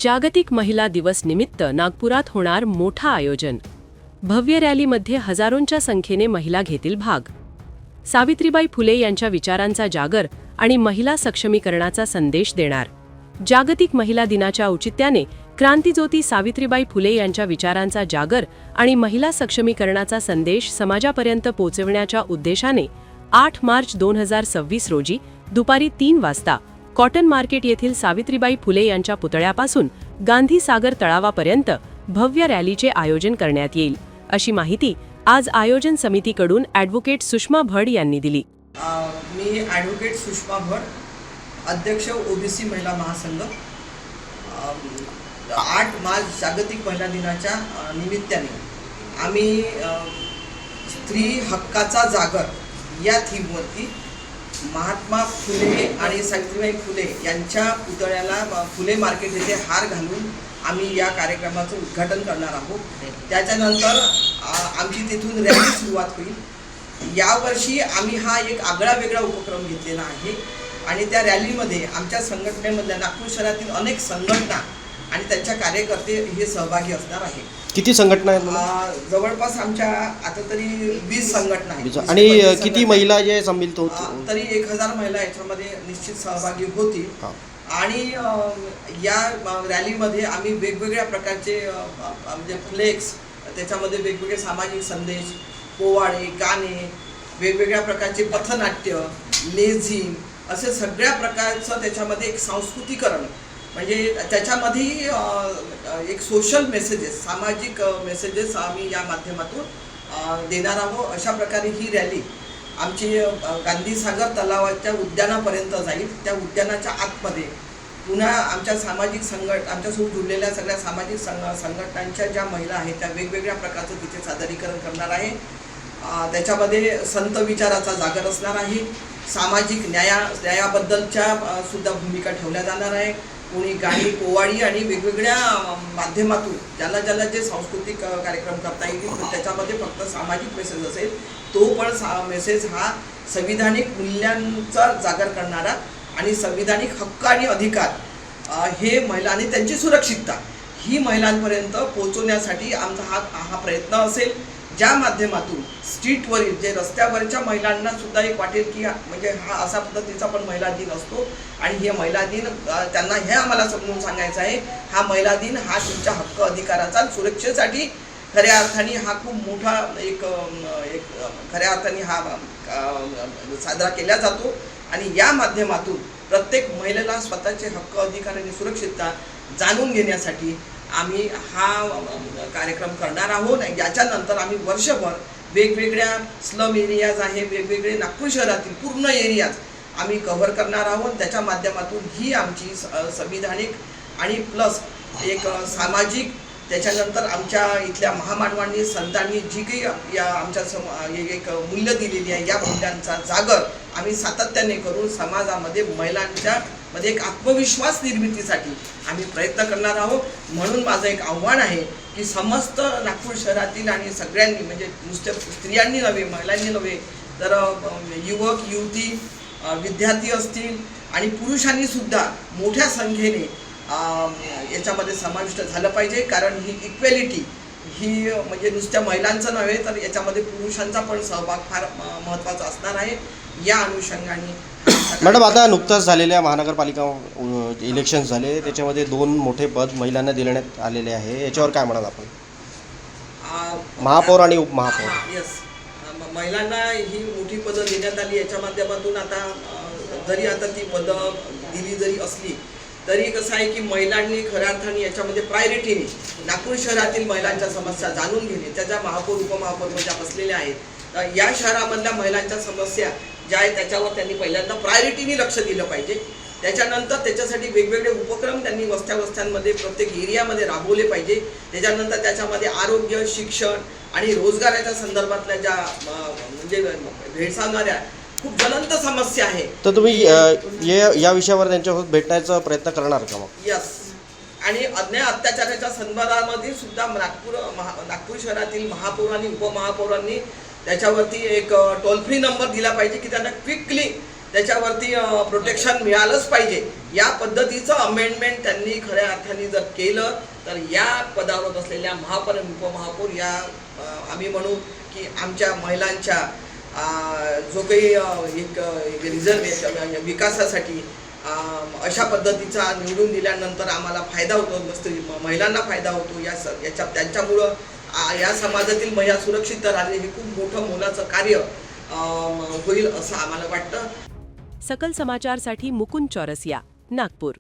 जागतिक महिला दिवस निमित्त नागपुरात होणार मोठा आयोजन. भव्य रॅलीमध्ये हजारोंच्या संख्येने महिला घेतील भाग. सावित्रीबाई फुले यांच्या विचारांचा जागर आणि महिला सक्षमीकरणाचा संदेश देणार. जागतिक महिला दिनाच्या औचित्याने क्रांतिज्योती सावित्रीबाई फुले यांच्या विचारांचा जागर आणि महिला सक्षमीकरणाचा संदेश समाजापर्यंत पोहोचविण्याच्या उद्देशाने 8 मार्च 2026 रोजी दुपारी 3 वाजता कॉटन मार्केट येथील सावित्रीबाई फुले यांच्या पुतळ्यापासून गांधी सागर तळावापर्यंत भव्य रॅलीचे आयोजन करण्यात येईल, अशी माहिती आज आयोजन समितीकडून ॲडव्होकेट सुषमा भड यांनी दिली. मी ॲडव्होकेट सुषमा भड, अध्यक्ष ओबीसी महिला महासंघ. 8 मार्च जागतिक महिला दिनाच्या निमित्ताने आम्ही स्त्री हक्काचा जागर या थीमवरती महात्मा फुले आणि सावित्रीबाई फुले यांच्या पुतळ्याला फुले मार्केट येथे हार घालून आम्ही या कार्यक्रमाचं उद्घाटन करणार आहोत. त्याच्यानंतर आमची तिथून रॅली सुरुवात होईल. यावर्षी आम्ही हा एक आगळा वेगळा उपक्रम घेतलेला आहे आणि त्या रॅलीमध्ये आमच्या संघटनेमधल्या नागपूर शहरातील अनेक संघटना आणि त्यांच्या कार्यकर्ते हे सहभागी असणार आहेत. किती संघटना आहेत? जवळपास आमच्या आता तरी 20 संघटना आहेत. आणि किती महिला जे संमिलित होतील? तरी 1000 महिला याच्यामध्ये निश्चित सहभागी होतील. आणि या रॅलीमध्ये आम्ही वेगवेगळ्या प्रकारचे म्हणजे फ्लेक्स, त्याच्यामध्ये वेगवेगळे सामाजिक संदेश, पोवाडे, गाणे, वेगवेगळ्या प्रकारचे पथनाट्य, लेझिम, असे सगळ्या प्रकारचं त्याच्यामध्ये एक सांस्कृतिकरण, म्हणजे त्याच्यामध्ये एक सोशल मेसेजेस, सामाजिक मेसेजेस आम्ही या माध्यमातून देणार आहोत. अशा प्रकारे ही रॅली आमची गांधी सागर तलावाच्या उद्यानापर्यंत जाईल. त्या उद्यानाच्या आतमध्ये पुन्हा आमच्या सामाजिक आमच्यासोबत जुळलेल्या सगळ्या सामाजिक संघटनांच्या ज्या महिला आहेत त्या वेगवेगळ्या प्रकारचं तिथे सादरीकरण करणार आहे. त्याच्यामध्ये संत विचाराचा जागर असणार आहे. सामाजिक न्यायाबद्दलच्या सुद्धा भूमिका ठेवल्या जाणार आहे. कोणी गाणी, पोवाडी आणि वेगवेगळ्या माध्यमातून ज्याला जे सांस्कृतिक कार्यक्रम करता येतील, त्याच्यामध्ये फक्त सामाजिक मेसेज असेल. तो पण मेसेज हा संविधानिक मूल्यांचा जागर करणारा आणि संविधानिक हक्क आणि अधिकार हे महिला आणि त्यांची सुरक्षितता ही महिलांपर्यंत पोहोचवण्यासाठी आमचा हा प्रयत्न असेल. ज्या माध्यमातून स्ट्रीटवरील जे रस्त्यावरच्या महिलांना सुद्धा एक वाटेल की म्हणजे हा असा पद्धतीचा पण महिला दिन असतो आणि हे महिला दिन त्यांना हे आम्हाला समजून सांगायचं आहे, हा महिला दिन हा तुमच्या हक्क अधिकाराचा सुरक्षेसाठी खऱ्या अर्थाने हा खूप मोठा एक खऱ्या अर्थाने हा साजरा केला जातो. आणि या माध्यमातून प्रत्येक महिलेला स्वतःचे हक्क, अधिकार आणि सुरक्षितता जाणून घेण्यासाठी आम्ही हा कार्यक्रम करणार आहोत. याच्यानंतर आम्ही वर्षभर वेगवेगळ्या स्लम एरियाज आहे, वेगवेगळे नागपूर शहरातील पूर्ण एरियाज आम्ही कव्हर करणार आहोत. त्याच्या माध्यमातून ही आमची संविधानिक आणि प्लस एक सामाजिक, त्याच्यानंतर आमच्या इथल्या महामानवांनी, संतांनी जी काही या आमच्या एक मूल्य दिलेली आहे, या मूल्यांचा जागर आम्ही सातत्याने करून समाजामध्ये महिलांच्या मध्ये एक आत्मविश्वास निर्मितीसाठी आम्ही प्रयत्न करणार आहोत. म्हणून माझं एक आव्हान आहे की समस्त नागपूर शहरातील आणि सगळ्यांनी, म्हणजे नुसत्या स्त्रियांनी नव्हे, महिलांनी नव्हे, तर युवक, युवती, विद्यार्थी असतील आणि पुरुषांनी सुद्धा मोठ्या संख्येने याच्यामध्ये समाविष्ट झालं पाहिजे. कारण ही इक्वॅलिटी ही म्हणजे नुसत्या महिलांचं नव्हे, तर याच्यामध्ये पुरुषांचा पण सहभाग फार महत्त्वाचा असणार आहे. या अनुषंगाने मॅडम, आता नुकताच झालेल्या महानगरपालिका इलेक्शन झाले, त्याच्यामध्ये 2 मोठे पद महिलांना देण्यात आलेले आहे. याच्यावर काय म्हणाल आपण? महापौर आणि उपमहापौर. येस, महिलांना ही मोठी पदं देण्यात आली. याच्या माध्यमातून आता जरी आता ती पदं दिली जरी असली तरी कसं आहे की महिलांनी खऱ्या अर्थाने याच्यामध्ये प्रायोरिटीने नागपूर शहरातील महिलांच्या समस्या जाणून घेणे, त्याच्या महापौर, उपमहापौर ज्या बसलेल्या आहेत, या शहरामधल्या महिलांच्या समस्या ज्या आहेत त्याच्यावर त्यांनी पहिल्यांदा प्रायोरिटीने लक्ष दिलं पाहिजे. त्याच्यानंतर त्याच्यासाठी वेगवेगळे उपक्रम त्यांनी वस्त्यांमध्ये प्रत्येक एरियामध्ये राबवले पाहिजे. त्याच्यानंतर त्याच्यामध्ये आरोग्य, शिक्षण आणि रोजगाराच्या संदर्भातल्या ज्या म्हणजे भेडसावणाऱ्या खूप ज्वलंत समस्या आहे, तर तुम्ही या विषयावर त्यांच्यासोबत भेटण्याचा प्रयत्न करणार का मग? यस. आणि अन्याय अत्याचाराच्या संदर्भामध्ये सुद्धा नागपूर शहरातील महापौर आणि उपमहापौरांनी त्याच्यावरती एक टोल फ्री नंबर दिला पाहिजे की त्यांना क्विकली त्याच्यावरती प्रोटेक्शन मिळालंच पाहिजे या पद्धतीचं अमेंडमेंट त्यांनी खऱ्या अर्थाने जर केलं तर या पदावर बसलेल्या महापौर आणि उपमहापौर या आम्ही म्हणू की आमच्या महिलांच्या जो काही एक रिझर्व विकासासाठी अशा पद्धतीचा निवडून दिल्यानंतर आम्हाला फायदा होतो, मस्त महिलांना फायदा होतो. त्यांच्यामुळं या समाजातील महिला सुरक्षित राहणे हे खूप मोठं मोलाचं कार्य होईल असं आम्हाला वाटतं. सकल समाचारसाठी मुकुंद चौरसिया, नागपूर.